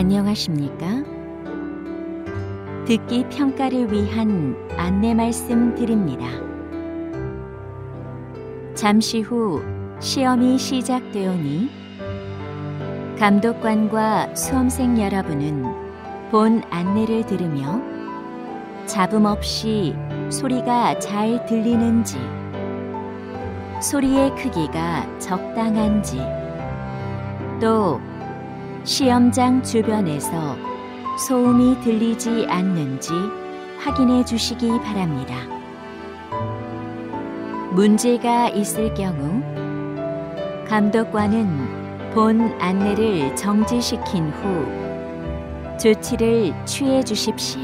안녕하십니까? 듣기 평가를 위한 안내 말씀 드립니다. 잠시 후 시험이 시작되오니 감독관과 수험생 여러분은 본 안내를 들으며 잡음 없이 소리가 잘 들리는지, 소리의 크기가 적당한지, 또 시험장 주변에서 소음이 들리지 않는지 확인해 주시기 바랍니다. 문제가 있을 경우 감독관은 본 안내를 정지시킨 후 조치를 취해 주십시오.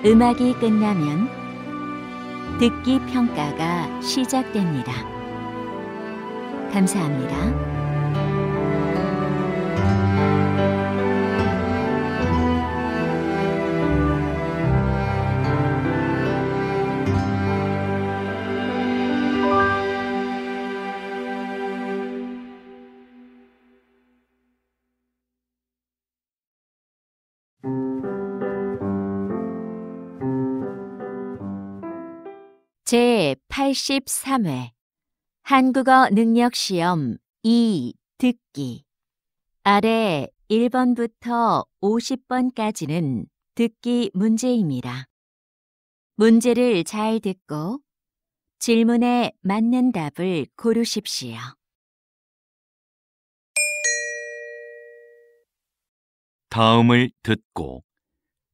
음악이 끝나면 듣기 평가가 시작됩니다. 감사합니다. 제83회 한국어 능력시험 2 듣기. 아래 1번부터 50번까지는 듣기 문제입니다. 문제를 잘 듣고 질문에 맞는 답을 고르십시오. 다음을 듣고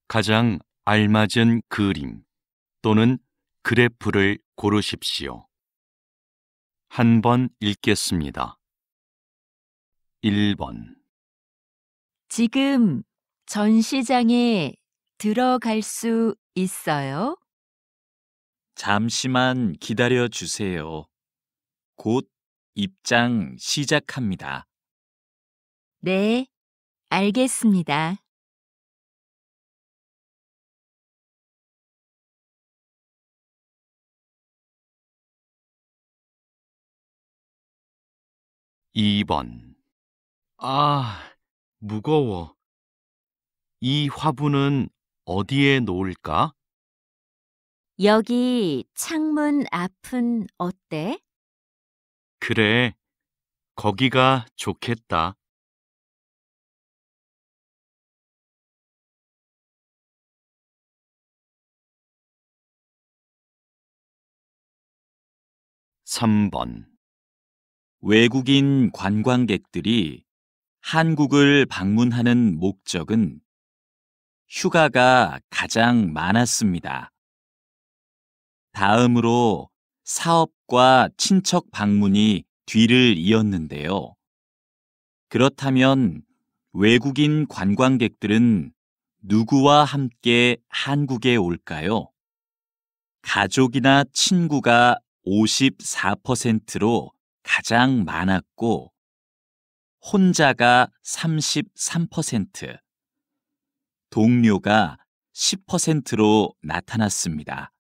가장 알맞은 그림 또는 그래프를 고르십시오. 한 번 읽겠습니다. 1번. 지금 전시장에 들어갈 수 있어요? 잠시만 기다려 주세요. 곧 입장 시작합니다. 네, 알겠습니다. 2번. 무거워. 이 화분은 어디에 놓을까? 여기 창문 앞은 어때? 그래, 거기가 좋겠다. 3번. 외국인 관광객들이 한국을 방문하는 목적은 휴가가 가장 많았습니다. 다음으로 사업과 친척 방문이 뒤를 이었는데요. 그렇다면 외국인 관광객들은 누구와 함께 한국에 올까요? 가족이나 친구가 54%로 가장 많았고, 혼자가 33%, 동료가 10%로 나타났습니다.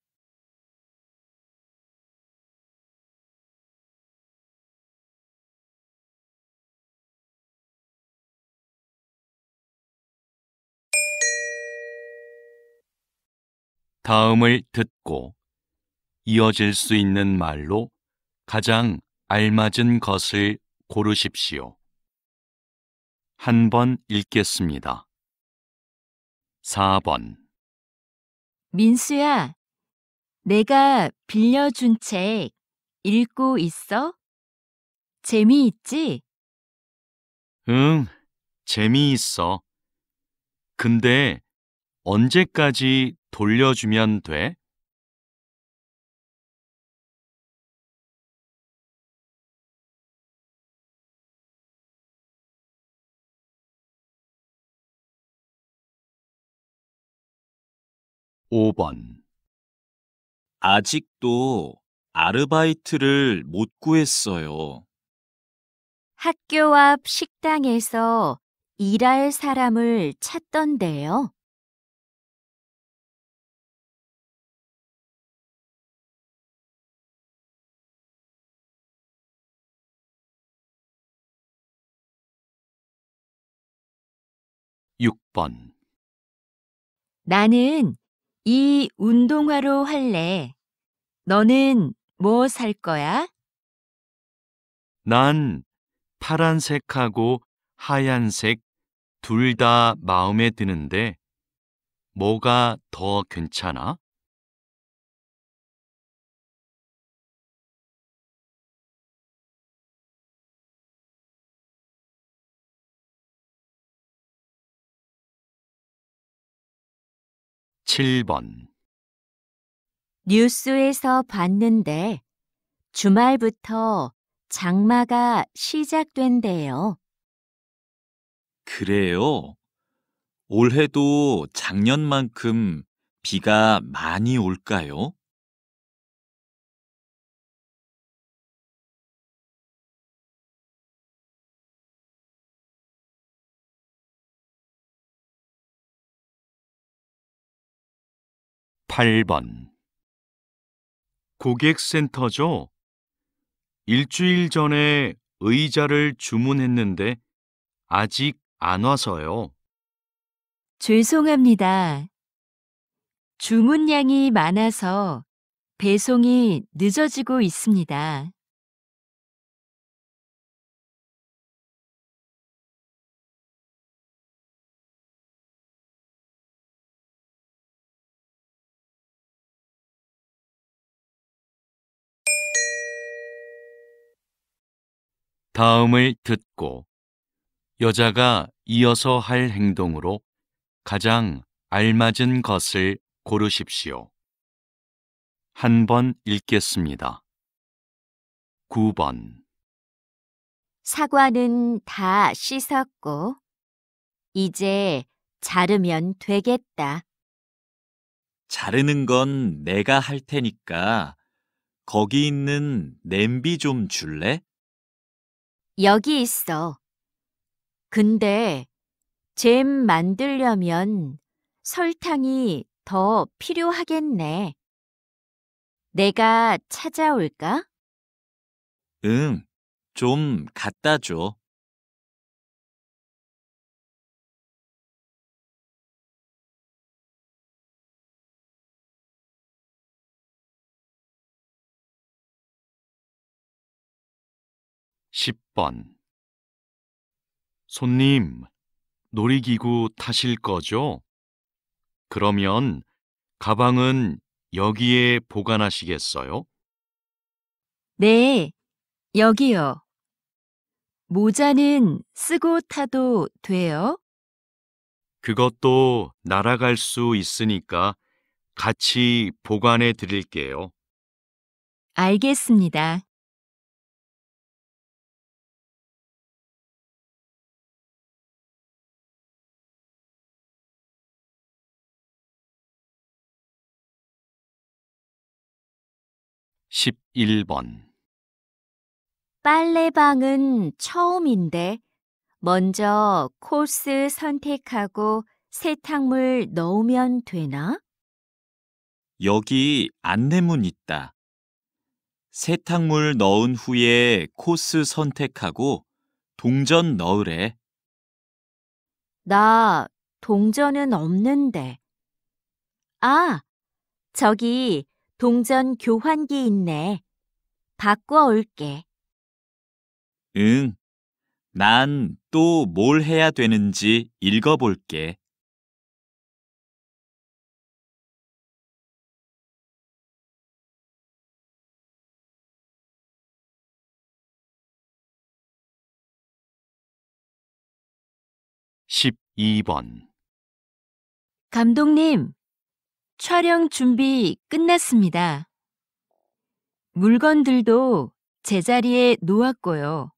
다음을 듣고 이어질 수 있는 말로 가장 알맞은 것을 고르십시오. 한 번 읽겠습니다. 4번. 민수야, 내가 빌려준 책 읽고 있어? 재미있지? 응, 재미있어. 근데 언제까지 돌려주면 돼? 5번. 아직도 아르바이트를 못 구했어요. 학교 앞 식당에서 일할 사람을 찾던데요. 6번. 나는 이 운동화로 할래. 너는 뭐 살 거야? 난 파란색하고 하얀색 둘 다 마음에 드는데 뭐가 더 괜찮아? 7번. 뉴스에서 봤는데 주말부터 장마가 시작된대요. 그래요? 올해도 작년만큼 비가 많이 올까요? 8번. 고객센터죠? 일주일 전에 의자를 주문했는데 아직 안 와서요. 죄송합니다. 주문량이 많아서 배송이 늦어지고 있습니다. '다음을 듣고 여자가 이어서 할 행동으로 가장 알맞은 것을 고르십시오. 한 번 읽겠습니다. 9번. 사과는 다 씻었고, 이제 자르면 되겠다. 자르는 건 내가 할 테니까 거기 있는 냄비 좀 줄래? 여기 있어. 근데 잼 만들려면 설탕이 더 필요하겠네. 내가 찾아올까? 응, 좀 갖다 줘. 10번. 손님, 놀이기구 타실 거죠? 그러면 가방은 여기에 보관하시겠어요? 네, 여기요. 모자는 쓰고 타도 돼요? 그것도 날아갈 수 있으니까 같이 보관해 드릴게요. 알겠습니다. 11번. 빨래방은 처음인데 먼저 코스 선택하고 세탁물 넣으면 되나? 여기 안내문 있다. 세탁물 넣은 후에 코스 선택하고 동전 넣으래. 나 동전은 없는데. 아, 저기 동전 교환기 있네. 바꿔 올게. 응, 난 또 뭘 해야 되는지 읽어볼게. 십이 번. 감독님, 촬영 준비 끝났습니다. 물건들도 제자리에 놓았고요.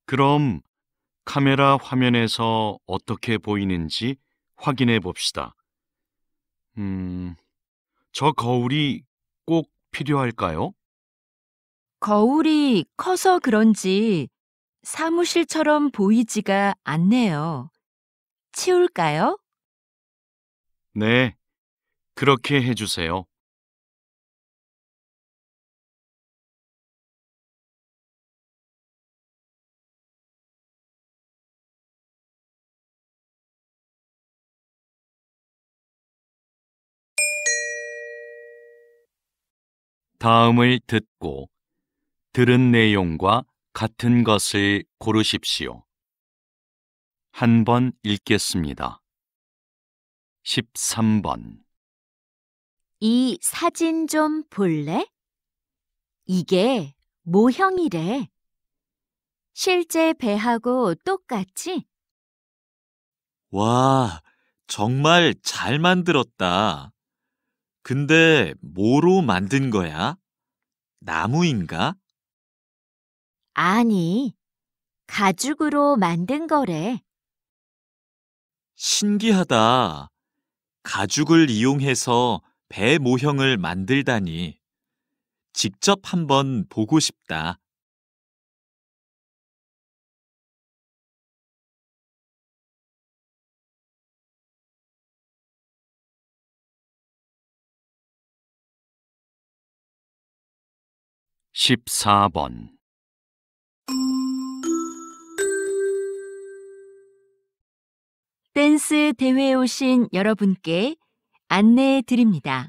그럼 카메라 화면에서 어떻게 보이는지 확인해 봅시다. 저 거울이 꼭 필요할까요? 거울이 커서 그런지 사무실처럼 보이지가 않네요. 치울까요? 네, 그렇게 해주세요. 다음을 듣고 들은 내용과 같은 것을 고르십시오. 한 번 읽겠습니다. 13번. 이 사진 좀 볼래? 이게 모형이래. 실제 배하고 똑같지? 와, 정말 잘 만들었다. 근데 뭐로 만든 거야? 나무인가? 아니, 가죽으로 만든 거래. 신기하다. 가죽을 이용해서 배 모형을 만들다니. 직접 한번 보고 싶다. 14번. 댄스 대회에 오신 여러분께 안내해 드립니다.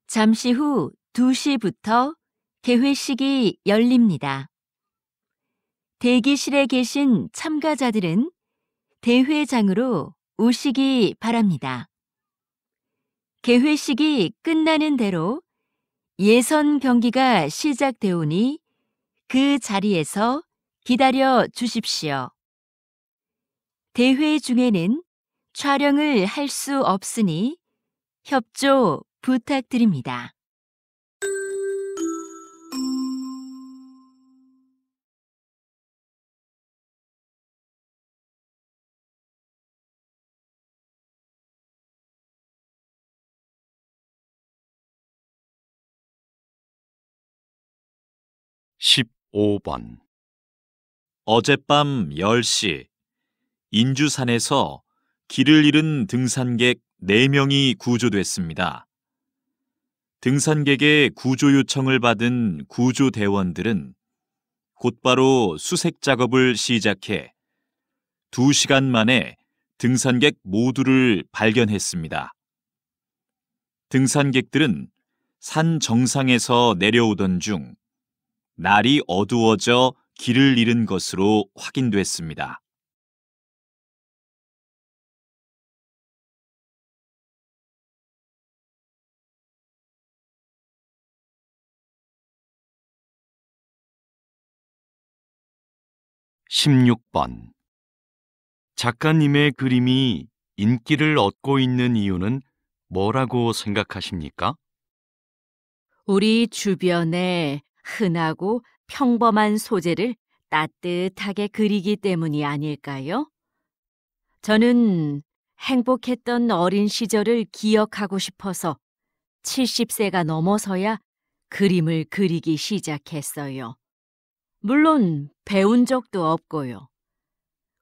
잠시 후 2시부터 개회식이 열립니다. 대기실에 계신 참가자들은 대회장으로 오시기 바랍니다. 개회식이 끝나는 대로 예선 경기가 시작되오니 그 자리에서 기다려 주십시오. 대회 중에는 촬영을 할 수 없으니 협조 부탁드립니다. 십오 번. 어젯밤 10시, 인주산에서 길을 잃은 등산객 4명이 구조됐습니다. 등산객의 구조 요청을 받은 구조대원들은 곧바로 수색 작업을 시작해 2시간 만에 등산객 모두를 발견했습니다. 등산객들은 산 정상에서 내려오던 중 날이 어두워져 길을 잃은 것으로 확인됐습니다. 십육 번. 작가님의 그림이 인기를 얻고 있는 이유는 뭐라고 생각하십니까? 우리 주변에 흔하고 평범한 소재를 따뜻하게 그리기 때문이 아닐까요? 저는 행복했던 어린 시절을 기억하고 싶어서 70세가 넘어서야 그림을 그리기 시작했어요. 물론 배운 적도 없고요.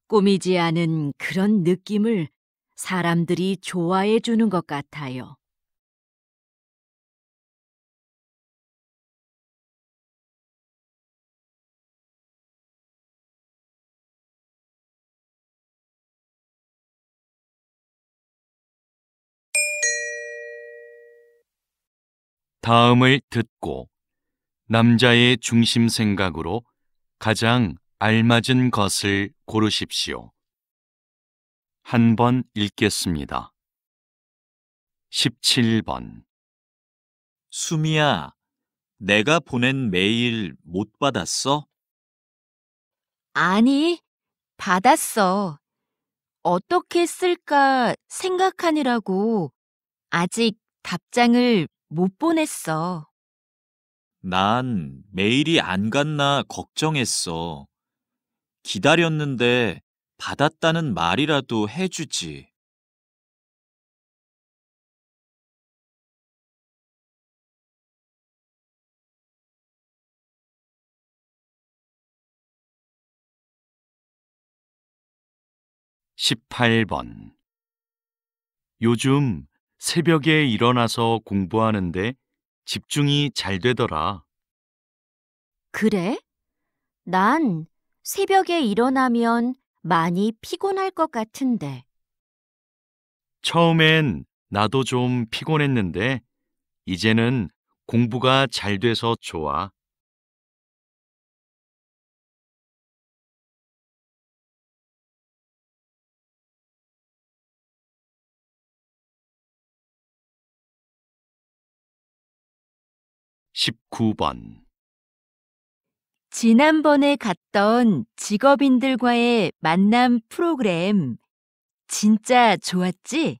꾸미지 않은 그런 느낌을 사람들이 좋아해 주는 것 같아요. 다음을 듣고 남자의 중심 생각으로 가장 알맞은 것을 고르십시오. 한 번 읽겠습니다. 17번. 수미야, 내가 보낸 메일 못 받았어? 아니, 받았어. 어떻게 쓸까 생각하느라고 아직 답장을 못 보냈어. 난 메일이 안 갔나 걱정했어. 기다렸는데 받았다는 말이라도 해주지. 18번. 요즘 새벽에 일어나서 공부하는데 집중이 잘 되더라. 그래? 난 새벽에 일어나면 많이 피곤할 것 같은데. 처음엔 나도 좀 피곤했는데 이제는 공부가 잘 돼서 좋아. 19번. 지난번에 갔던 직업인들과의 만남 프로그램 진짜 좋았지?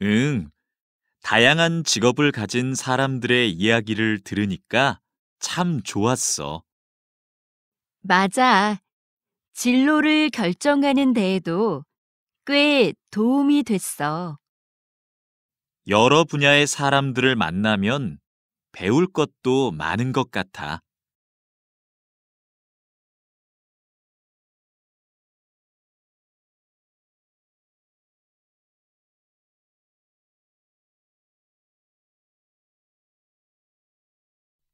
응, 다양한 직업을 가진 사람들의 이야기를 들으니까 참 좋았어. 맞아. 진로를 결정하는 데에도 꽤 도움이 됐어. 여러 분야의 사람들을 만나면 배울 것도 많은 것 같아.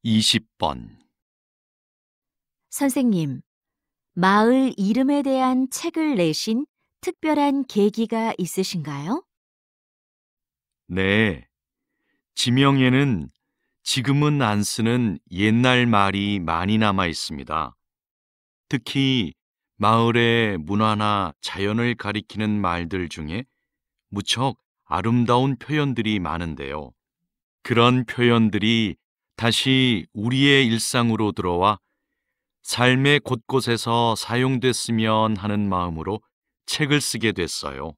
20번. 선생님, 마을 이름에 대한 책을 내신 특별한 계기가 있으신가요? 네. 지명에는 지금은 안 쓰는 옛날 말이 많이 남아 있습니다. 특히 마을의 문화나 자연을 가리키는 말들 중에 무척 아름다운 표현들이 많은데요. 그런 표현들이 다시 우리의 일상으로 들어와 삶의 곳곳에서 사용됐으면 하는 마음으로 책을 쓰게 됐어요.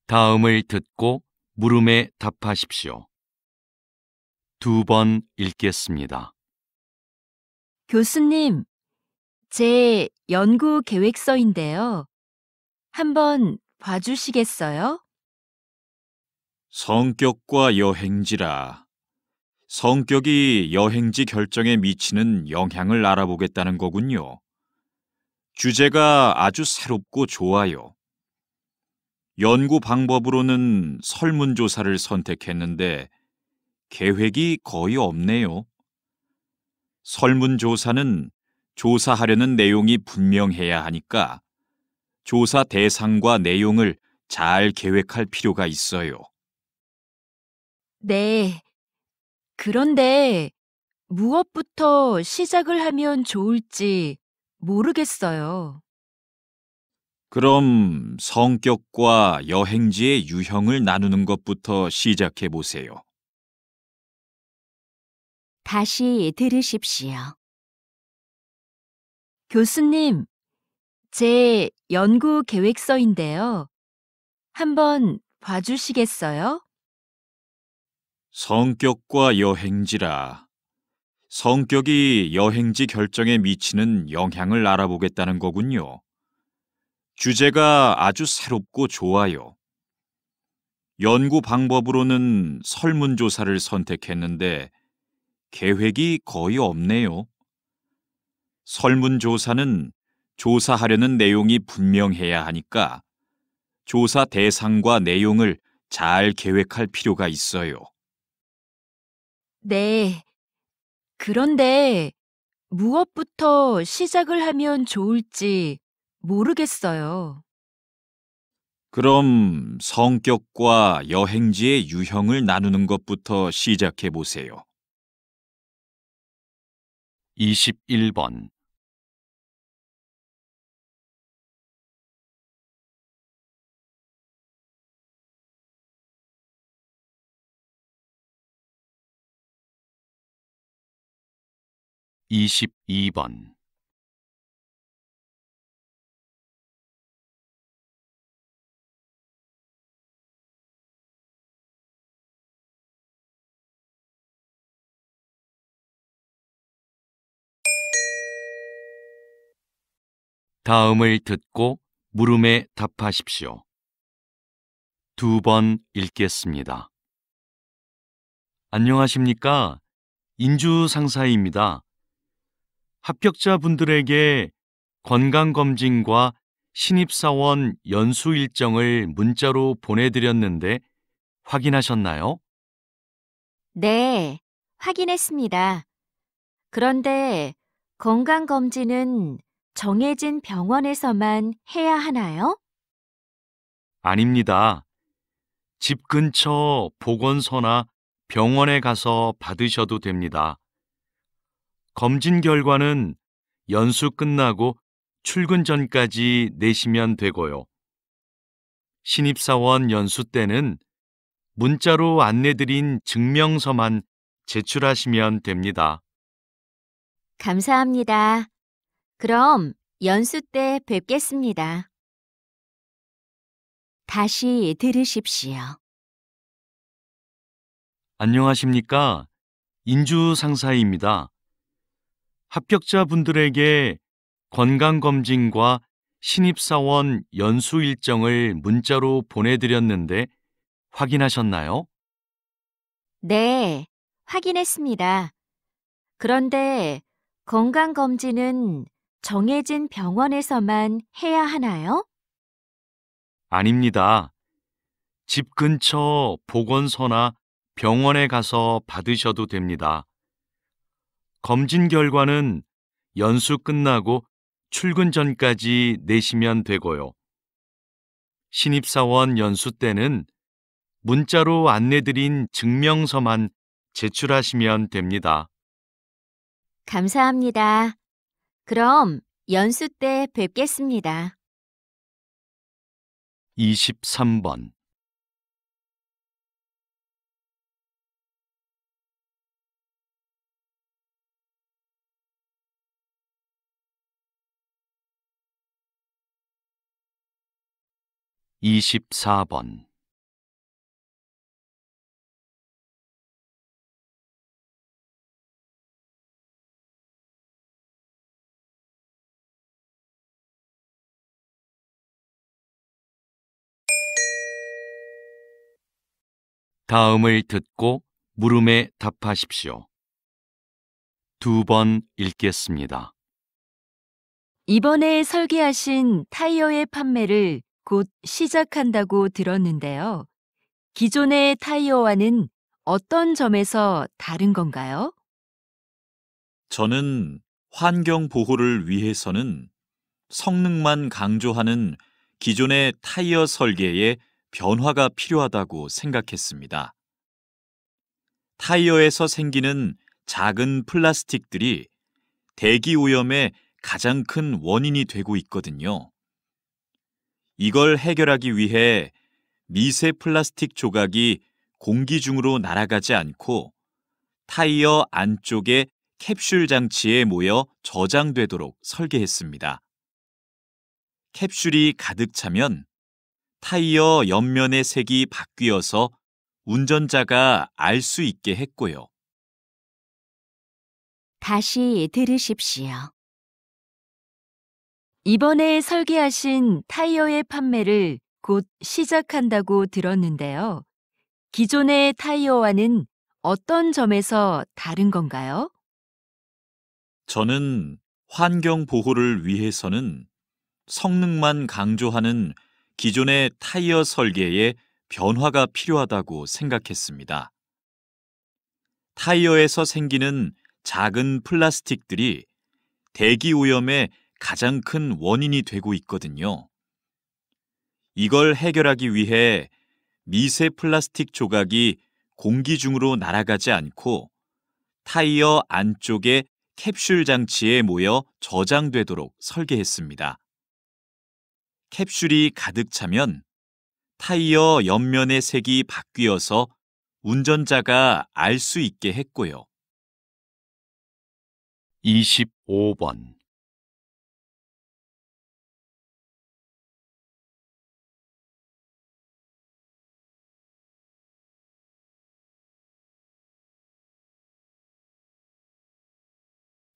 '다음을 듣고 물음에 답하십시오. 2번 읽겠습니다. 교수님, 제 연구 계획서인데요. 한번 봐주시겠어요? 성격과 여행지라. 성격이 여행지 결정에 미치는 영향을 알아보겠다는 거군요. 주제가 아주 새롭고 좋아요. 연구 방법으로는 설문조사를 선택했는데 계획이 거의 없네요. 설문조사는 조사하려는 내용이 분명해야 하니까 조사 대상과 내용을 잘 계획할 필요가 있어요. 네. 그런데 무엇부터 시작을 하면 좋을지 모르겠어요. 그럼 성격과 여행지의 유형을 나누는 것부터 시작해 보세요. 다시 들으십시오. 교수님, 제 연구 계획서인데요. 한번 봐주시겠어요? 성격과 여행지라. 성격이 여행지 결정에 미치는 영향을 알아보겠다는 거군요. 주제가 아주 새롭고 좋아요. 연구 방법으로는 설문조사를 선택했는데 계획이 거의 없네요. 설문조사는 조사하려는 내용이 분명해야 하니까 조사 대상과 내용을 잘 계획할 필요가 있어요. 네. 그런데 무엇부터 시작을 하면 좋을지 모르겠어요. 그럼 성격과 여행지의 유형을 나누는 것부터 시작해 보세요. 21번. (22번) 다음을 듣고 물음에 답하십시오. 2번 읽겠습니다. 안녕하십니까? 인주 상사입니다. 합격자분들에게 건강검진과 신입사원 연수 일정을 문자로 보내드렸는데 확인하셨나요? 네, 확인했습니다. 그런데 건강검진은 정해진 병원에서만 해야 하나요? 아닙니다. 집 근처 보건소나 병원에 가서 받으셔도 됩니다. 검진 결과는 연수 끝나고 출근 전까지 내시면 되고요. 신입사원 연수 때는 문자로 안내드린 증명서만 제출하시면 됩니다. 감사합니다. 그럼 연수 때 뵙겠습니다. 다시 들으십시오. 안녕하십니까? 인주상사입니다. 합격자분들에게 건강검진과 신입사원 연수 일정을 문자로 보내드렸는데 확인하셨나요? 네, 확인했습니다. 그런데 건강검진은 정해진 병원에서만 해야 하나요? 아닙니다. 집 근처 보건소나 병원에 가서 받으셔도 됩니다. 검진 결과는 연수 끝나고 출근 전까지 내시면 되고요. 신입사원 연수 때는 문자로 안내드린 증명서만 제출하시면 됩니다. 감사합니다. 그럼 연수 때 뵙겠습니다. 23번. 이십사 번. 다음을 듣고 물음에 답하십시오. 2번 읽겠습니다. 이번에 설계하신 타이어의 판매를 곧 시작한다고 들었는데요. 기존의 타이어와는 어떤 점에서 다른 건가요? 저는 환경 보호를 위해서는 성능만 강조하는 기존의 타이어 설계에 변화가 필요하다고 생각했습니다. 타이어에서 생기는 작은 플라스틱들이 대기 오염의 가장 큰 원인이 되고 있거든요. 이걸 해결하기 위해 미세 플라스틱 조각이 공기 중으로 날아가지 않고 타이어 안쪽의 캡슐 장치에 모여 저장되도록 설계했습니다. 캡슐이 가득 차면 타이어 옆면의 색이 바뀌어서 운전자가 알 수 있게 했고요. 다시 들으십시오. 이번에 설계하신 타이어의 판매를 곧 시작한다고 들었는데요. 기존의 타이어와는 어떤 점에서 다른 건가요? 저는 환경 보호를 위해서는 성능만 강조하는 기존의 타이어 설계에 변화가 필요하다고 생각했습니다. 타이어에서 생기는 작은 플라스틱들이 대기 오염의 가장 큰 원인이 되고 있거든요. 이걸 해결하기 위해 미세 플라스틱 조각이 공기 중으로 날아가지 않고 타이어 안쪽의 캡슐 장치에 모여 저장되도록 설계했습니다. 캡슐이 가득 차면 타이어 옆면의 색이 바뀌어서 운전자가 알 수 있게 했고요. 25번.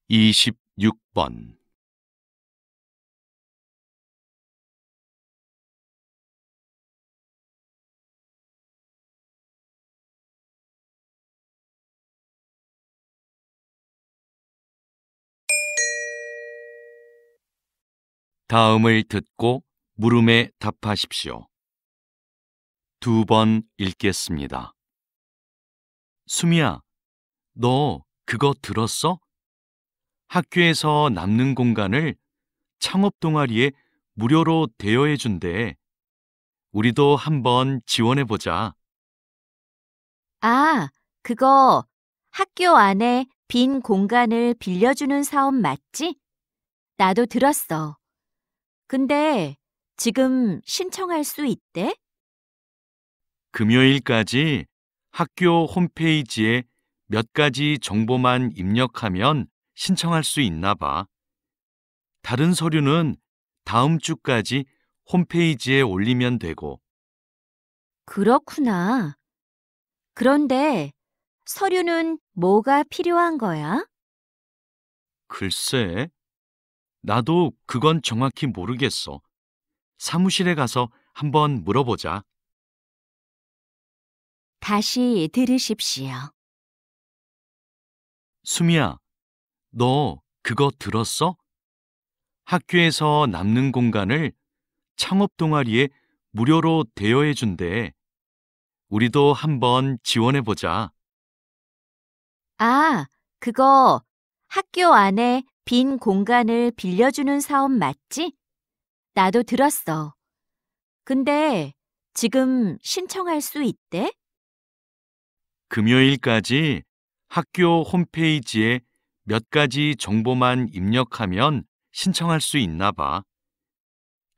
이십육 번. 다음을 듣고 물음에 답하십시오. 2번 읽겠습니다. 수미야, 너 그거 들었어? 학교에서 남는 공간을 창업 동아리에 무료로 대여해 준대. 우리도 한번 지원해 보자. 아, 그거 학교 안에 빈 공간을 빌려주는 사업 맞지? 나도 들었어. 근데 지금 신청할 수 있대? 금요일까지 학교 홈페이지에 몇 가지 정보만 입력하면 신청할 수 있나 봐. 다른 서류는 다음 주까지 홈페이지에 올리면 되고, 그렇구나. 그런데 서류는 뭐가 필요한 거야? 글쎄, 나도 그건 정확히 모르겠어. 사무실에 가서 한번 물어보자. 다시 들으십시오. 수미야, 너 그거 들었어? 학교에서 남는 공간을 창업 동아리에 무료로 대여해 준대. 우리도 한번 지원해 보자. 아, 그거 학교 안에 빈 공간을 빌려주는 사업 맞지? 나도 들었어. 근데 지금 신청할 수 있대? 금요일까지 학교 홈페이지에 몇 가지 정보만 입력하면 신청할 수 있나 봐.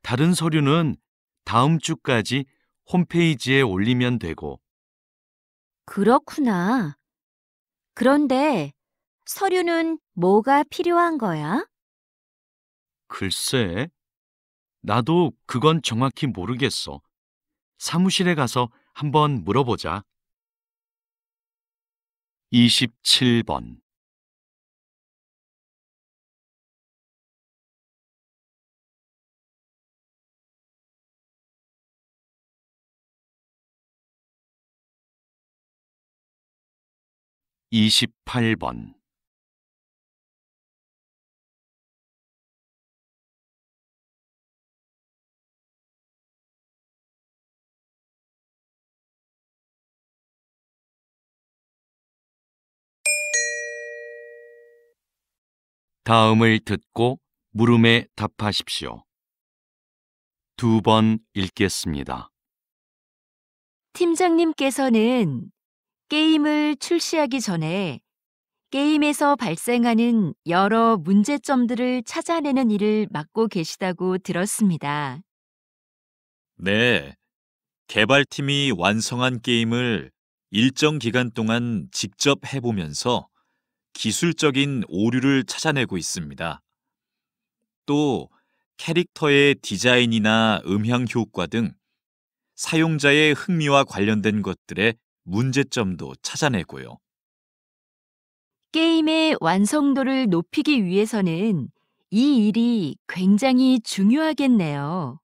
다른 서류는 다음 주까지 홈페이지에 올리면 되고, 그렇구나. 그런데 서류는 뭐가 필요한 거야? 글쎄, 나도 그건 정확히 모르겠어. 사무실에 가서 한번 물어보자. 27번. 이십팔 번. 다음을 듣고 물음에 답하십시오. 두 번 읽겠습니다. 팀장님께서는 게임을 출시하기 전에 게임에서 발생하는 여러 문제점들을 찾아내는 일을 맡고 계시다고 들었습니다. 네, 개발팀이 완성한 게임을 일정 기간 동안 직접 해보면서 기술적인 오류를 찾아내고 있습니다. 또 캐릭터의 디자인이나 음향 효과 등 사용자의 흥미와 관련된 것들의 문제점도 찾아내고요. 게임의 완성도를 높이기 위해서는 이 일이 굉장히 중요하겠네요.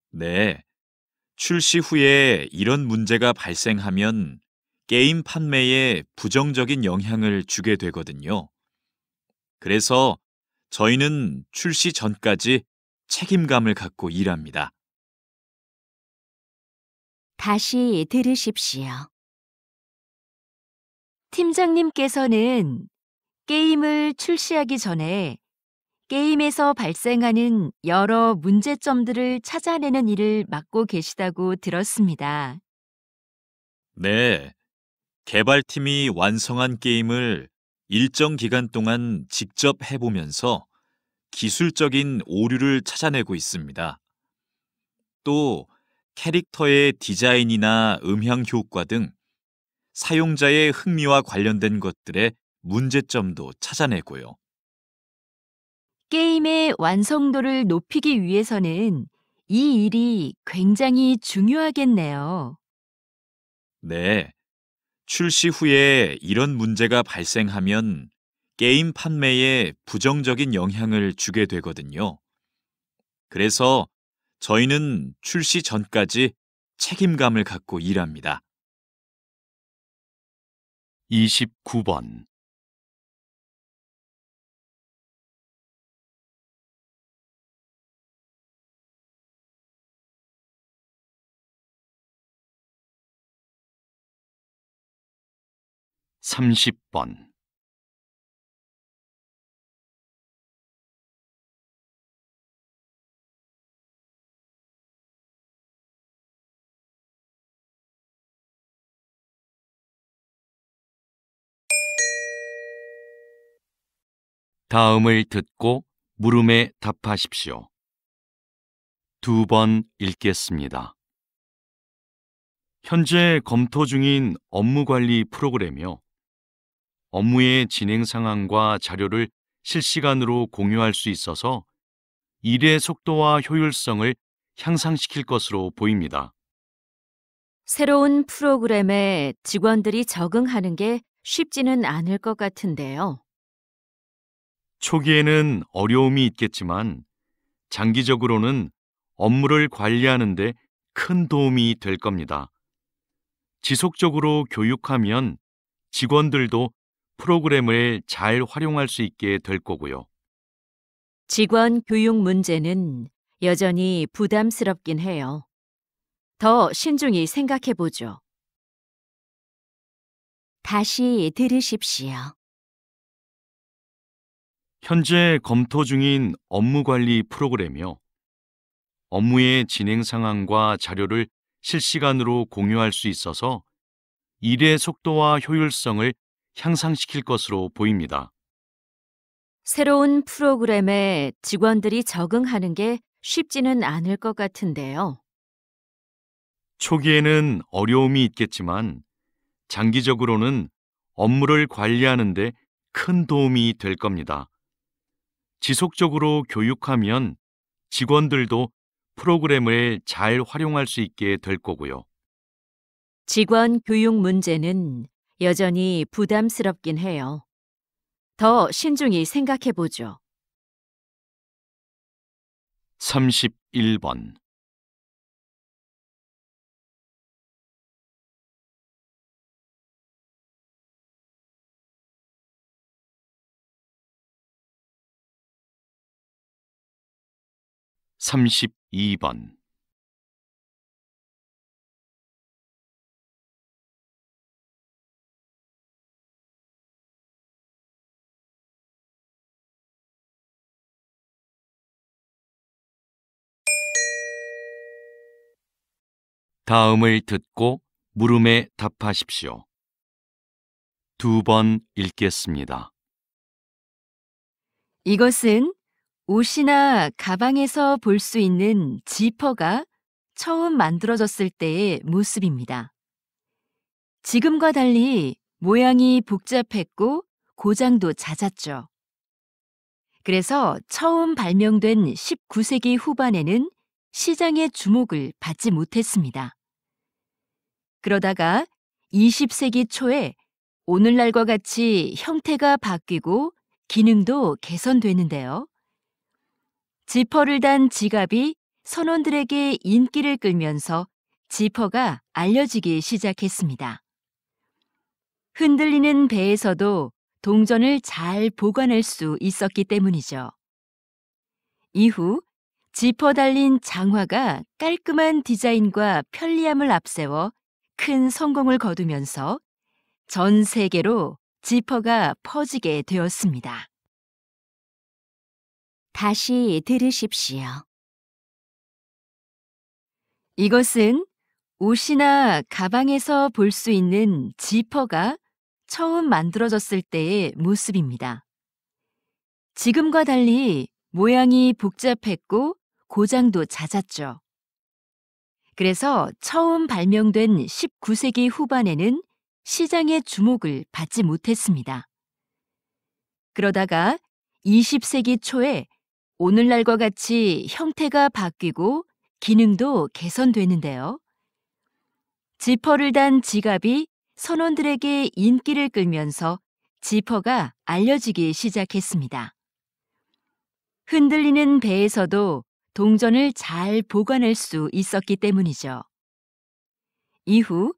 네, 출시 후에 이런 문제가 발생하면 게임 판매에 부정적인 영향을 주게 되거든요. 그래서 저희는 출시 전까지 책임감을 갖고 일합니다. 다시 들으십시오. 팀장님께서는 게임을 출시하기 전에 게임에서 발생하는 여러 문제점들을 찾아내는 일을 맡고 계시다고 들었습니다. 네, 개발팀이 완성한 게임을 일정 기간 동안 직접 해보면서 기술적인 오류를 찾아내고 있습니다. 또 캐릭터의 디자인이나 음향 효과 등 사용자의 흥미와 관련된 것들의 문제점도 찾아내고요. 게임의 완성도를 높이기 위해서는 이 일이 굉장히 중요하겠네요. 네, 출시 후에 이런 문제가 발생하면 게임 판매에 부정적인 영향을 주게 되거든요. 그래서 저희는 출시 전까지 책임감을 갖고 일합니다. 29번. 30번. 다음을 듣고 물음에 답하십시오. 2번 읽겠습니다. 현재 검토 중인 업무관리 프로그램이요. 업무의 진행 상황과 자료를 실시간으로 공유할 수 있어서 일의 속도와 효율성을 향상시킬 것으로 보입니다. 새로운 프로그램에 직원들이 적응하는 게 쉽지는 않을 것 같은데요. 초기에는 어려움이 있겠지만 장기적으로는 업무를 관리하는 데 큰 도움이 될 겁니다. 지속적으로 교육하면 직원들도 프로그램을 잘 활용할 수 있게 될 거고요. 직원 교육 문제는 여전히 부담스럽긴 해요. 더 신중히 생각해 보죠. 다시 들으십시오. 현재 검토 중인 업무관리 프로그램이요. 업무의 진행 상황과 자료를 실시간으로 공유할 수 있어서 일의 속도와 효율성을 향상시킬 것으로 보입니다. 새로운 프로그램에 직원들이 적응하는 게 쉽지는 않을 것 같은데요. 초기에는 어려움이 있겠지만 장기적으로는 업무를 관리하는 데 큰 도움이 될 겁니다. 지속적으로 교육하면 직원들도 프로그램을 잘 활용할 수 있게 될 거고요. 직원 교육 문제는 여전히 부담스럽긴 해요. 더 신중히 생각해 보죠. 31번. 삼십이 번. 다음을 듣고 물음에 답하십시오. 2번 읽겠습니다. 이것은 옷이나 가방에서 볼 수 있는 지퍼가 처음 만들어졌을 때의 모습입니다. 지금과 달리 모양이 복잡했고 고장도 잦았죠. 그래서 처음 발명된 19세기 후반에는 시장의 주목을 받지 못했습니다. 그러다가 20세기 초에 오늘날과 같이 형태가 바뀌고 기능도 개선되는데요. 지퍼를 단 지갑이 선원들에게 인기를 끌면서 지퍼가 알려지기 시작했습니다. 흔들리는 배에서도 동전을 잘 보관할 수 있었기 때문이죠. 이후 지퍼 달린 장화가 깔끔한 디자인과 편리함을 앞세워 큰 성공을 거두면서 전 세계로 지퍼가 퍼지게 되었습니다. 다시 들으십시오. 이것은 옷이나 가방에서 볼 수 있는 지퍼가 처음 만들어졌을 때의 모습입니다. 지금과 달리 모양이 복잡했고 고장도 잦았죠. 그래서 처음 발명된 19세기 후반에는 시장의 주목을 받지 못했습니다. 그러다가 20세기 초에 오늘날과 같이 형태가 바뀌고 기능도 개선되는데요. 지퍼를 단 지갑이 선원들에게 인기를 끌면서 지퍼가 알려지기 시작했습니다. 흔들리는 배에서도 동전을 잘 보관할 수 있었기 때문이죠. 이후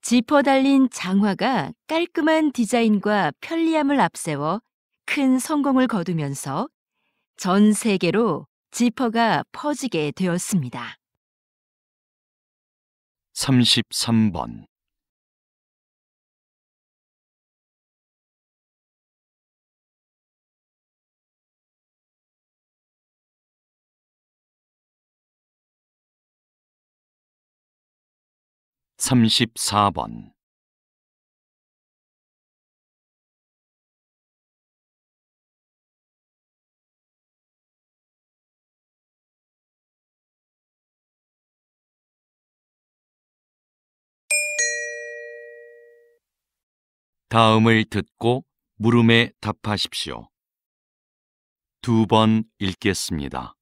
지퍼 달린 장화가 깔끔한 디자인과 편리함을 앞세워 큰 성공을 거두면서 전 세계로 지퍼가 퍼지게 되었습니다. 33번. 34번. 다음을 듣고 물음에 답하십시오. 2번 읽겠습니다.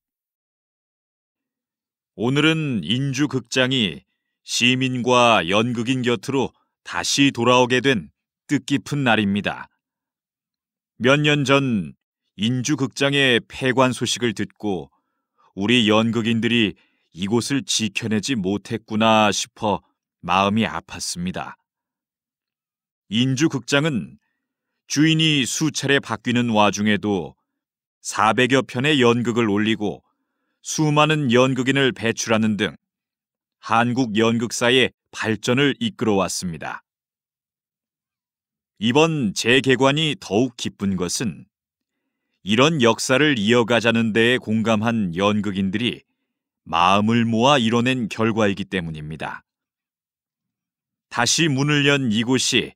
오늘은 인주극장이 시민과 연극인 곁으로 다시 돌아오게 된 뜻깊은 날입니다. 몇 년 전 인주극장의 폐관 소식을 듣고 우리 연극인들이 이곳을 지켜내지 못했구나 싶어 마음이 아팠습니다. 인주극장은 주인이 수차례 바뀌는 와중에도 400여 편의 연극을 올리고 수많은 연극인을 배출하는 등 한국 연극사의 발전을 이끌어왔습니다. 이번 재개관이 더욱 기쁜 것은 이런 역사를 이어가자는 데에 공감한 연극인들이 마음을 모아 이뤄낸 결과이기 때문입니다. 다시 문을 연 이곳이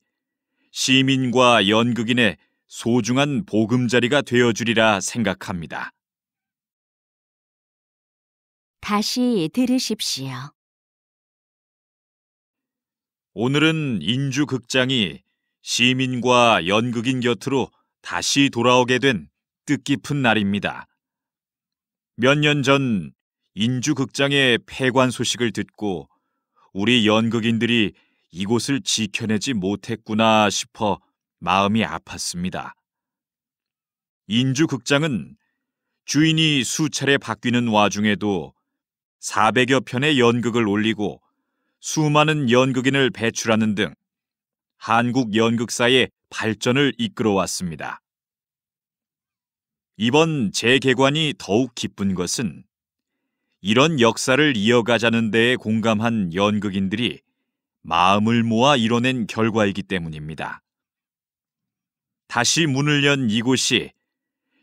시민과 연극인의 소중한 보금자리가 되어주리라 생각합니다. 다시 들으십시오. 오늘은 인주극장이 시민과 연극인 곁으로 다시 돌아오게 된 뜻깊은 날입니다. 몇 년 전 인주극장의 폐관 소식을 듣고 우리 연극인들이 이곳을 지켜내지 못했구나 싶어 마음이 아팠습니다. 인주극장은 주인이 수차례 바뀌는 와중에도 400여 편의 연극을 올리고 수많은 연극인을 배출하는 등 한국 연극사의 발전을 이끌어왔습니다. 이번 재개관이 더욱 기쁜 것은 이런 역사를 이어가자는 데에 공감한 연극인들이 마음을 모아 이뤄낸 결과이기 때문입니다. 다시 문을 연 이곳이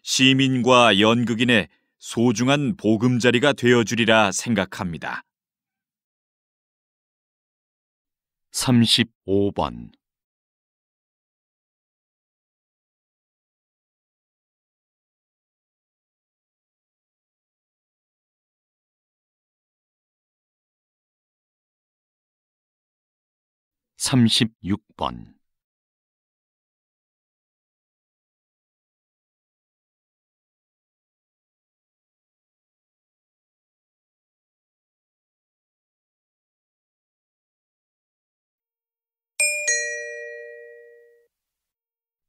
시민과 연극인의 소중한 보금자리가 되어주리라 생각합니다. 35번. (36번)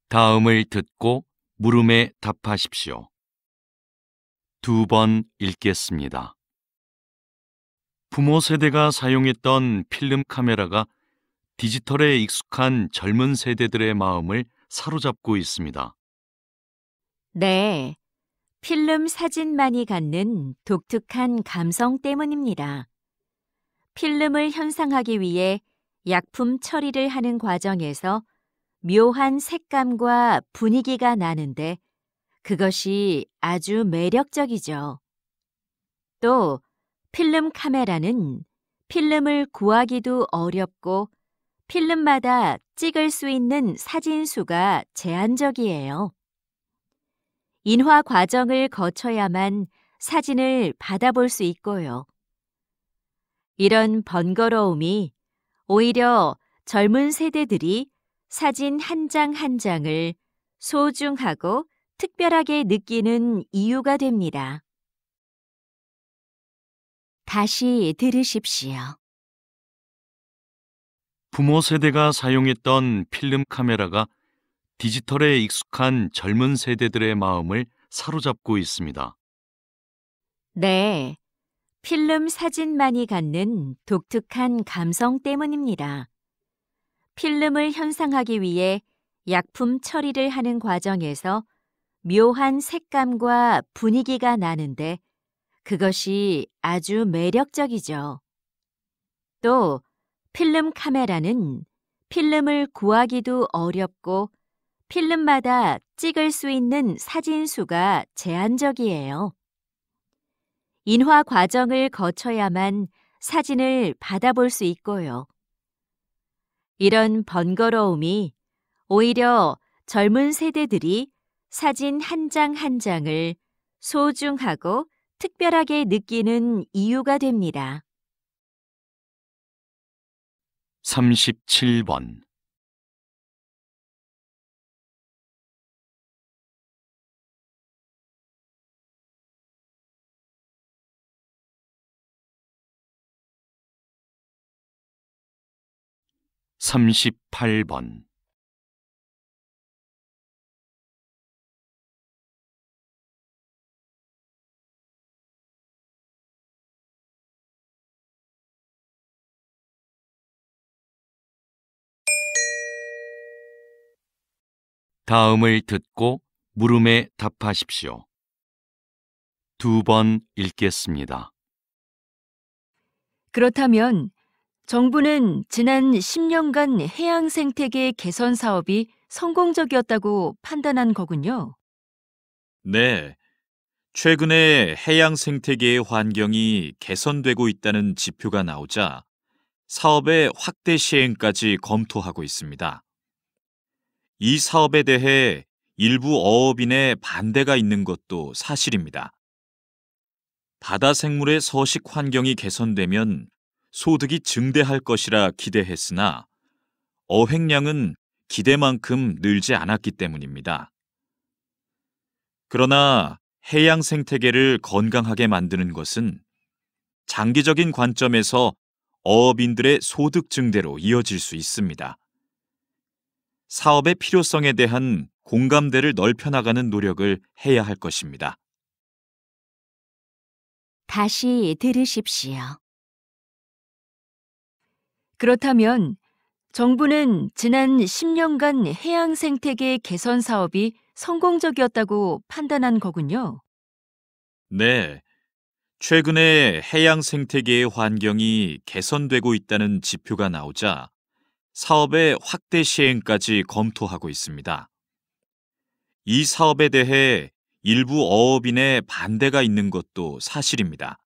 다음을 듣고 물음에 답하십시오. 2번 읽겠습니다. 부모 세대가 사용했던 필름 카메라가 디지털에 익숙한 젊은 세대들의 마음을 사로잡고 있습니다. 네, 필름 사진만이 갖는 독특한 감성 때문입니다. 필름을 현상하기 위해 약품 처리를 하는 과정에서 묘한 색감과 분위기가 나는데 그것이 아주 매력적이죠. 또 필름 카메라는 필름을 구하기도 어렵고 필름마다 찍을 수 있는 사진 수가 제한적이에요. 인화 과정을 거쳐야만 사진을 받아볼 수 있고요. 이런 번거로움이 오히려 젊은 세대들이 사진 한 장 한 장을 소중하고 특별하게 느끼는 이유가 됩니다. 다시 들으십시오. 부모 세대가 사용했던 필름 카메라가 디지털에 익숙한 젊은 세대들의 마음을 사로잡고 있습니다. 네, 필름 사진만이 갖는 독특한 감성 때문입니다. 필름을 현상하기 위해 약품 처리를 하는 과정에서 묘한 색감과 분위기가 나는데 그것이 아주 매력적이죠. 또 필름 카메라는 필름을 구하기도 어렵고 필름마다 찍을 수 있는 사진 수가 제한적이에요. 인화 과정을 거쳐야만 사진을 받아볼 수 있고요. 이런 번거로움이 오히려 젊은 세대들이 사진 한 장 한 장을 소중하고 특별하게 느끼는 이유가 됩니다. 37번. 삼십팔 번. 다음을 듣고 물음에 답하십시오. 2번 읽겠습니다. 그렇다면 정부는 지난 10년간 해양 생태계 개선 사업이 성공적이었다고 판단한 거군요. 네. 최근에 해양 생태계의 환경이 개선되고 있다는 지표가 나오자 사업의 확대 시행까지 검토하고 있습니다. 이 사업에 대해 일부 어업인의 반대가 있는 것도 사실입니다. 바다 생물의 서식 환경이 개선되면 소득이 증대할 것이라 기대했으나 어획량은 기대만큼 늘지 않았기 때문입니다. 그러나 해양 생태계를 건강하게 만드는 것은 장기적인 관점에서 어업인들의 소득 증대로 이어질 수 있습니다. 사업의 필요성에 대한 공감대를 넓혀나가는 노력을 해야 할 것입니다. 다시 들으십시오. 그렇다면 정부는 지난 10년간 해양 생태계 개선 사업이 성공적이었다고 판단한 거군요. 네. 최근에 해양 생태계의 환경이 개선되고 있다는 지표가 나오자 사업의 확대 시행까지 검토하고 있습니다. 이 사업에 대해 일부 어업인의 반대가 있는 것도 사실입니다.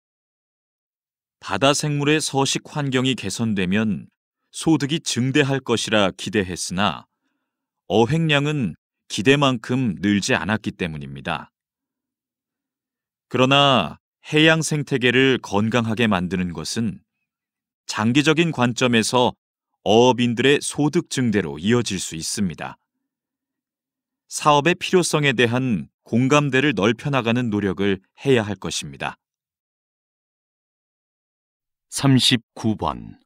바다 생물의 서식 환경이 개선되면 소득이 증대할 것이라 기대했으나 어획량은 기대만큼 늘지 않았기 때문입니다. 그러나 해양 생태계를 건강하게 만드는 것은 장기적인 관점에서 어업인들의 소득 증대로 이어질 수 있습니다. 사업의 필요성에 대한 공감대를 넓혀나가는 노력을 해야 할 것입니다. 39번.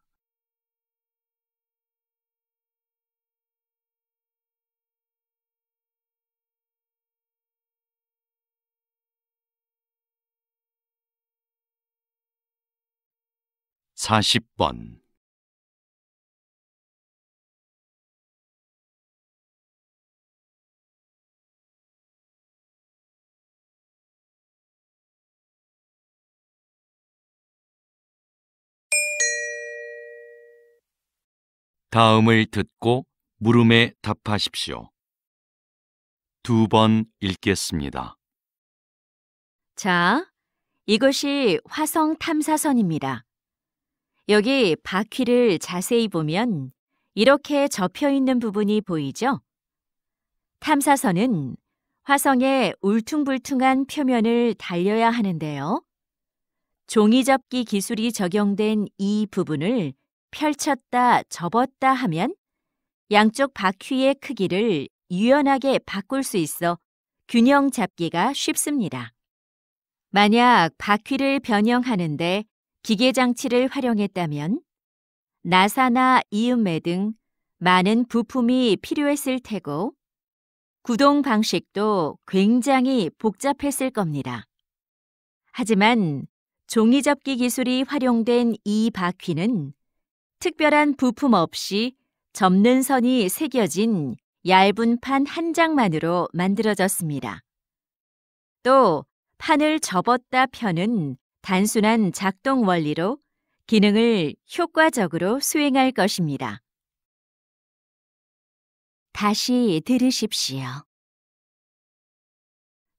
사십 번. 다음을 듣고 물음에 답하십시오. 2번 읽겠습니다. 자, 이것이 화성 탐사선입니다. 여기 바퀴를 자세히 보면 이렇게 접혀 있는 부분이 보이죠? 탐사선은 화성의 울퉁불퉁한 표면을 달려야 하는데요. 종이접기 기술이 적용된 이 부분을 펼쳤다 접었다 하면 양쪽 바퀴의 크기를 유연하게 바꿀 수 있어 균형 잡기가 쉽습니다. 만약 바퀴를 변형하는데 기계 장치를 활용했다면 나사나 이음매 등 많은 부품이 필요했을 테고 구동 방식도 굉장히 복잡했을 겁니다. 하지만 종이접기 기술이 활용된 이 바퀴는 특별한 부품 없이 접는 선이 새겨진 얇은 판 한 장만으로 만들어졌습니다. 또 판을 접었다 펴는 단순한 작동 원리로 기능을 효과적으로 수행할 것입니다. 다시 들으십시오.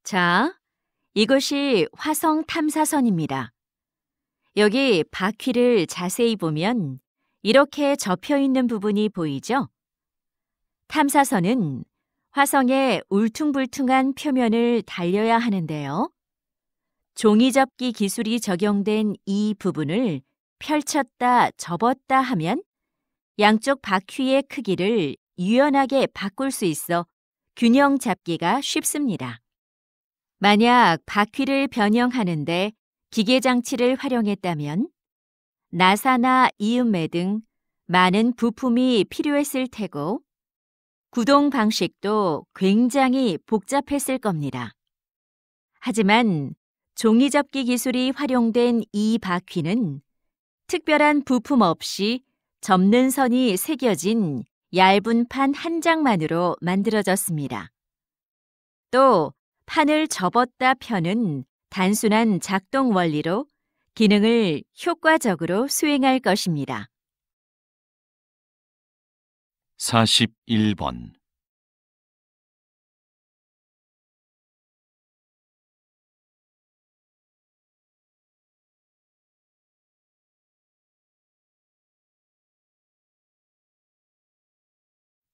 자, 이것이 화성 탐사선입니다. 여기 바퀴를 자세히 보면 이렇게 접혀 있는 부분이 보이죠? 탐사선은 화성의 울퉁불퉁한 표면을 달려야 하는데요. 종이접기 기술이 적용된 이 부분을 펼쳤다 접었다 하면 양쪽 바퀴의 크기를 유연하게 바꿀 수 있어 균형 잡기가 쉽습니다. 만약 바퀴를 변형하는데 기계장치를 활용했다면 나사나 이음매 등 많은 부품이 필요했을 테고 구동 방식도 굉장히 복잡했을 겁니다. 하지만 종이접기 기술이 활용된 이 바퀴는 특별한 부품 없이 접는 선이 새겨진 얇은 판 한 장만으로 만들어졌습니다. 또 판을 접었다 펴는 단순한 작동 원리로 기능을 효과적으로 수행할 것입니다. 41번.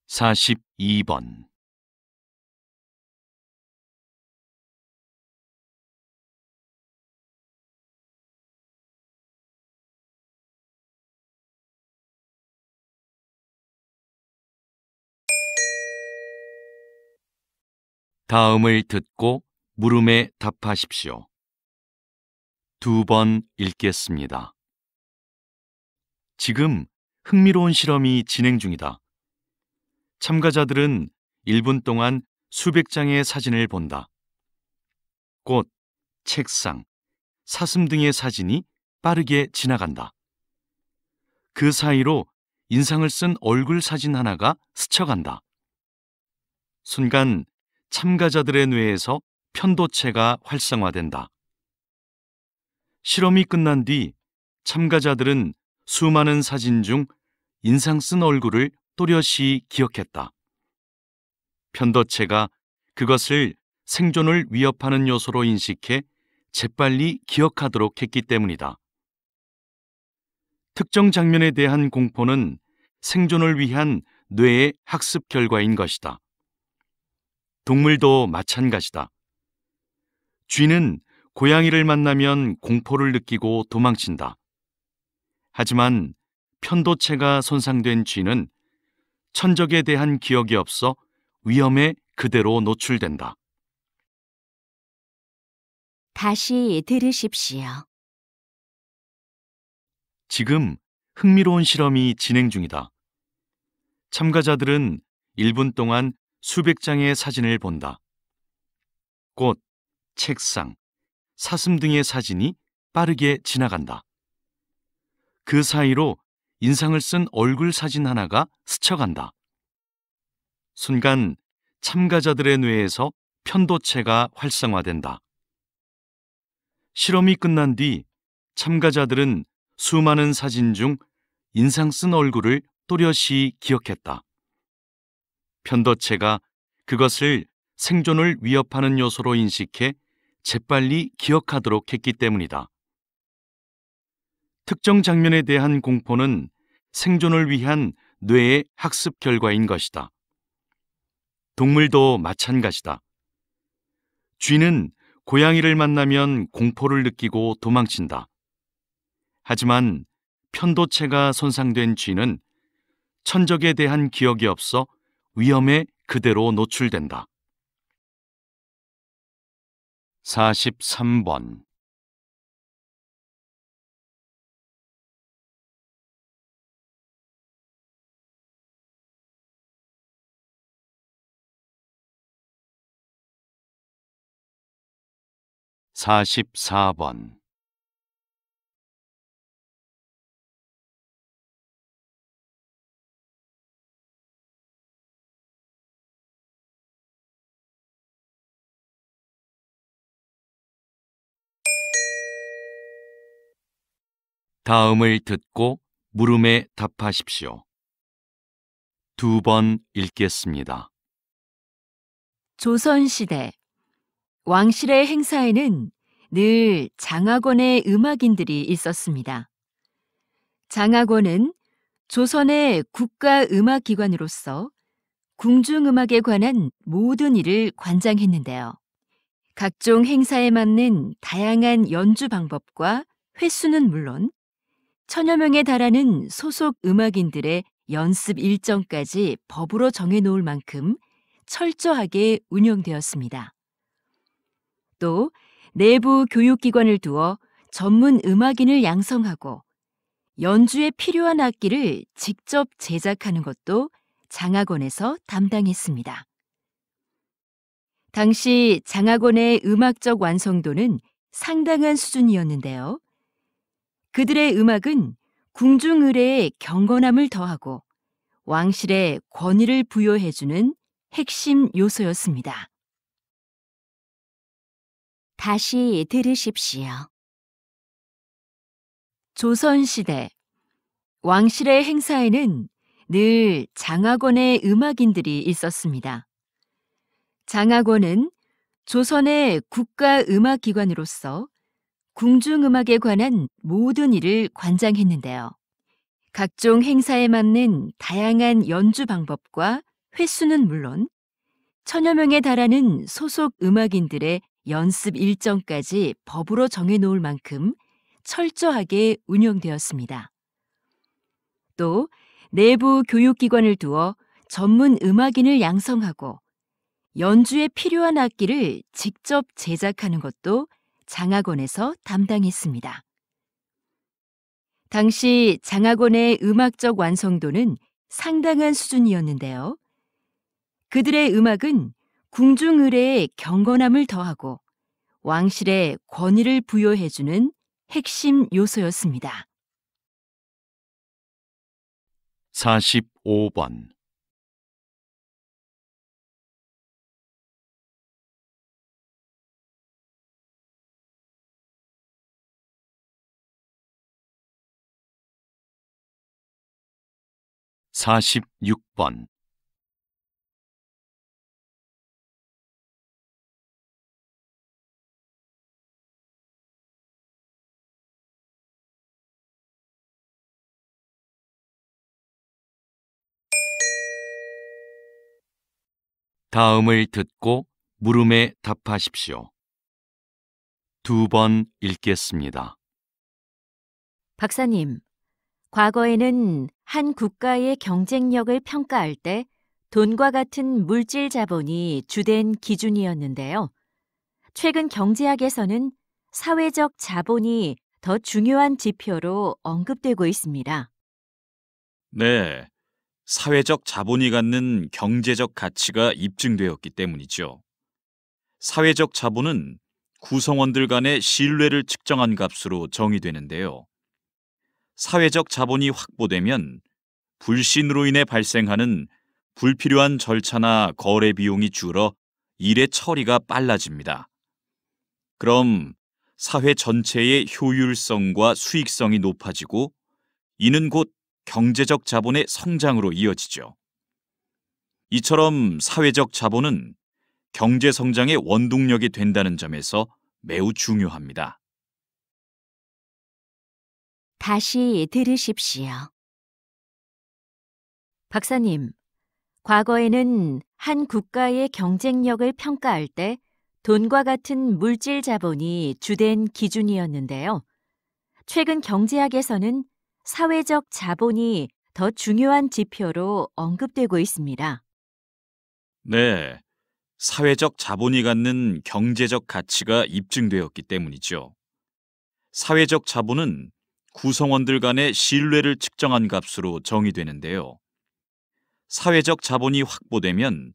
(42번) 다음을 듣고 물음에 답하십시오. 2번 읽겠습니다. 지금 흥미로운 실험이 진행 중이다. 참가자들은 1분 동안 수백 장의 사진을 본다. 꽃, 책상, 사슴 등의 사진이 빠르게 지나간다. 그 사이로 인상을 쓴 얼굴 사진 하나가 스쳐간다. 순간 참가자들의 뇌에서 편도체가 활성화된다. 실험이 끝난 뒤 참가자들은 수많은 사진 중 인상 쓴 얼굴을 또렷이 기억했다. 편도체가 그것을 생존을 위협하는 요소로 인식해 재빨리 기억하도록 했기 때문이다. 특정 장면에 대한 공포는 생존을 위한 뇌의 학습 결과인 것이다. 동물도 마찬가지다. 쥐는 고양이를 만나면 공포를 느끼고 도망친다. 하지만 편도체가 손상된 쥐는 천적에 대한 기억이 없어 위험에 그대로 노출된다. 다시 들으십시오. 지금 흥미로운 실험이 진행 중이다. 참가자들은 1분 동안 수백 장의 사진을 본다. 꽃, 책상, 사슴 등의 사진이 빠르게 지나간다. 그 사이로 인상을 쓴 얼굴 사진 하나가 스쳐간다. 순간 참가자들의 뇌에서 편도체가 활성화된다. 실험이 끝난 뒤 참가자들은 수많은 사진 중 인상 쓴 얼굴을 또렷이 기억했다. 편도체가 그것을 생존을 위협하는 요소로 인식해 재빨리 기억하도록 했기 때문이다. 특정 장면에 대한 공포는 생존을 위한 뇌의 학습 결과인 것이다. 동물도 마찬가지다. 쥐는 고양이를 만나면 공포를 느끼고 도망친다. 하지만 편도체가 손상된 쥐는 천적에 대한 기억이 없어 위험에 그대로 노출된다. 43번. (44번) 다음을 듣고 물음에 답하십시오. 2번 읽겠습니다. 조선시대 왕실의 행사에는 늘 장학원의 음악인들이 있었습니다. 장학원은 조선의 국가음악기관으로서 궁중음악에 관한 모든 일을 관장했는데요. 각종 행사에 맞는 다양한 연주 방법과 횟수는 물론 천여 명에 달하는 소속 음악인들의 연습 일정까지 법으로 정해놓을 만큼 철저하게 운영되었습니다. 또 내부 교육기관을 두어 전문 음악인을 양성하고 연주에 필요한 악기를 직접 제작하는 것도 장학원에서 담당했습니다. 당시 장학원의 음악적 완성도는 상당한 수준이었는데요. 그들의 음악은 궁중의례의 경건함을 더하고 왕실의 권위를 부여해주는 핵심 요소였습니다. 다시 들으십시오. 조선시대 왕실의 행사에는 늘 장학원의 음악인들이 있었습니다. 장학원은 조선의 국가음악기관으로서 궁중음악에 관한 모든 일을 관장했는데요. 각종 행사에 맞는 다양한 연주 방법과 횟수는 물론 천여 명에 달하는 소속 음악인들의 연습 일정까지 법으로 정해놓을 만큼 철저하게 운영되었습니다. 또 내부 교육기관을 두어 전문 음악인을 양성하고 연주에 필요한 악기를 직접 제작하는 것도 장학원에서 담당했습니다. 당시 장학원의 음악적 완성도는 상당한 수준이었는데요. 그들의 음악은 궁중의례의 경건함을 더하고 왕실의 권위를 부여해주는 핵심 요소였습니다. 45번. (46번) 다음을 듣고 물음에 답하십시오. 2번 읽겠습니다. 박사님, 과거에는 한 국가의 경쟁력을 평가할 때 돈과 같은 물질 자본이 주된 기준이었는데요. 최근 경제학에서는 사회적 자본이 더 중요한 지표로 언급되고 있습니다. 네, 사회적 자본이 갖는 경제적 가치가 입증되었기 때문이죠. 사회적 자본은 구성원들 간의 신뢰를 측정한 값으로 정의되는데요. 사회적 자본이 확보되면 불신으로 인해 발생하는 불필요한 절차나 거래 비용이 줄어 일의 처리가 빨라집니다. 그럼 사회 전체의 효율성과 수익성이 높아지고 이는 곧 경제적 자본의 성장으로 이어지죠. 이처럼 사회적 자본은 경제 성장의 원동력이 된다는 점에서 매우 중요합니다. 다시 들으십시오. 박사님, 과거에는 한 국가의 경쟁력을 평가할 때 돈과 같은 물질 자본이 주된 기준이었는데요. 최근 경제학에서는 사회적 자본이 더 중요한 지표로 언급되고 있습니다. 네, 사회적 자본이 갖는 경제적 가치가 입증되었기 때문이죠. 사회적 자본은 구성원들 간의 신뢰를 측정한 값으로 정의되는데요. 사회적 자본이 확보되면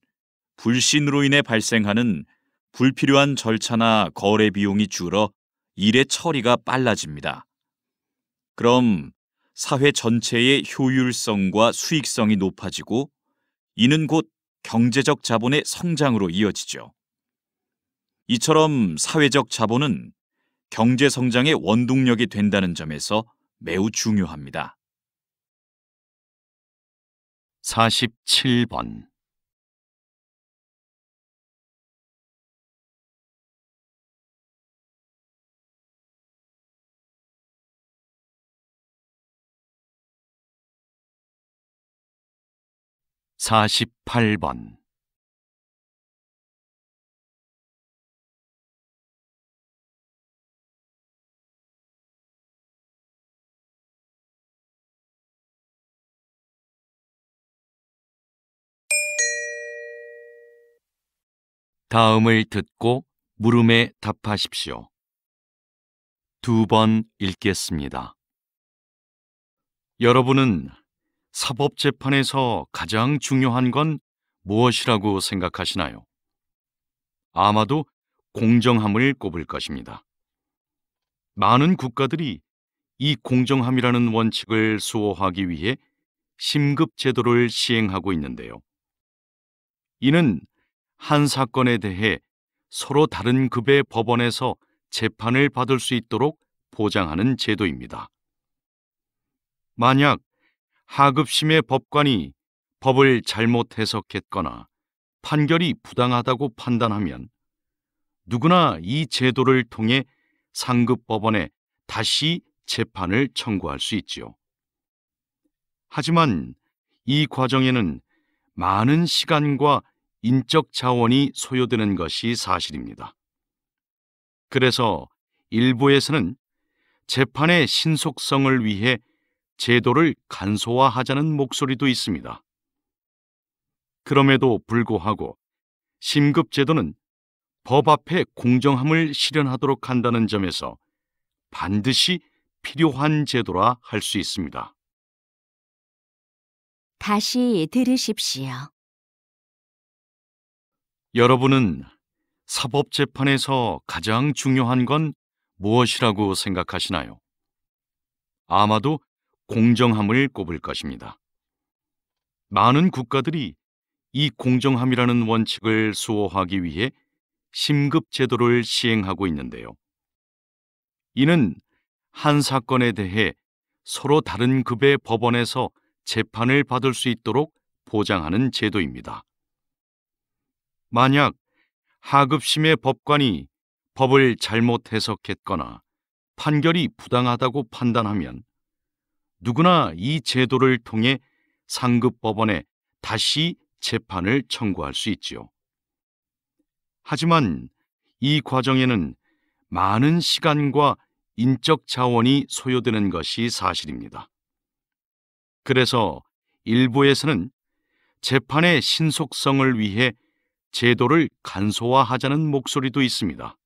불신으로 인해 발생하는 불필요한 절차나 거래 비용이 줄어 일의 처리가 빨라집니다. 그럼 사회 전체의 효율성과 수익성이 높아지고 이는 곧 경제적 자본의 성장으로 이어지죠. 이처럼 사회적 자본은 경제 성장의 원동력이 된다는 점에서 매우 중요합니다. 47번 48번. 다음을 듣고 물음에 답하십시오. 2번 읽겠습니다. 여러분은 사법재판에서 가장 중요한 건 무엇이라고 생각하시나요? 아마도 공정함을 꼽을 것입니다. 많은 국가들이 이 공정함이라는 원칙을 수호하기 위해 심급제도를 시행하고 있는데요. 이는 한 사건에 대해 서로 다른 급의 법원에서 재판을 받을 수 있도록 보장하는 제도입니다. 만약 하급심의 법관이 법을 잘못 해석했거나 판결이 부당하다고 판단하면 누구나 이 제도를 통해 상급 법원에 다시 재판을 청구할 수 있지요. 하지만 이 과정에는 많은 시간과 인적 자원이 소요되는 것이 사실입니다. 그래서 일부에서는 재판의 신속성을 위해 제도를 간소화하자는 목소리도 있습니다. 그럼에도 불구하고 심급제도는 법 앞에 공정함을 실현하도록 한다는 점에서 반드시 필요한 제도라 할 수 있습니다. 다시 들으십시오. 여러분은 사법재판에서 가장 중요한 건 무엇이라고 생각하시나요? 아마도 공정함을 꼽을 것입니다. 많은 국가들이 이 공정함이라는 원칙을 수호하기 위해 심급제도를 시행하고 있는데요. 이는 한 사건에 대해 서로 다른 급의 법원에서 재판을 받을 수 있도록 보장하는 제도입니다. 만약 하급심의 법관이 법을 잘못 해석했거나 판결이 부당하다고 판단하면 누구나 이 제도를 통해 상급 법원에 다시 재판을 청구할 수 있지요. 하지만 이 과정에는 많은 시간과 인적 자원이 소요되는 것이 사실입니다. 그래서 일부에서는 재판의 신속성을 위해 제도를 간소화하자는 목소리도 있습니다.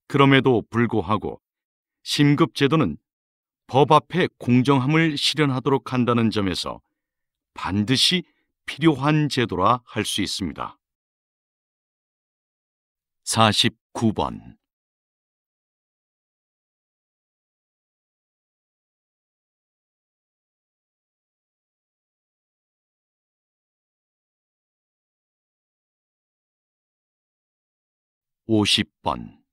그럼에도 불구하고 심급제도는 법 앞에 공정함을 실현하도록 한다는 점에서 반드시 필요한 제도라 할 수 있습니다. 49번. (50번)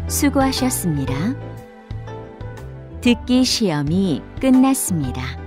수고하셨습니다. 듣기 시험이 끝났습니다.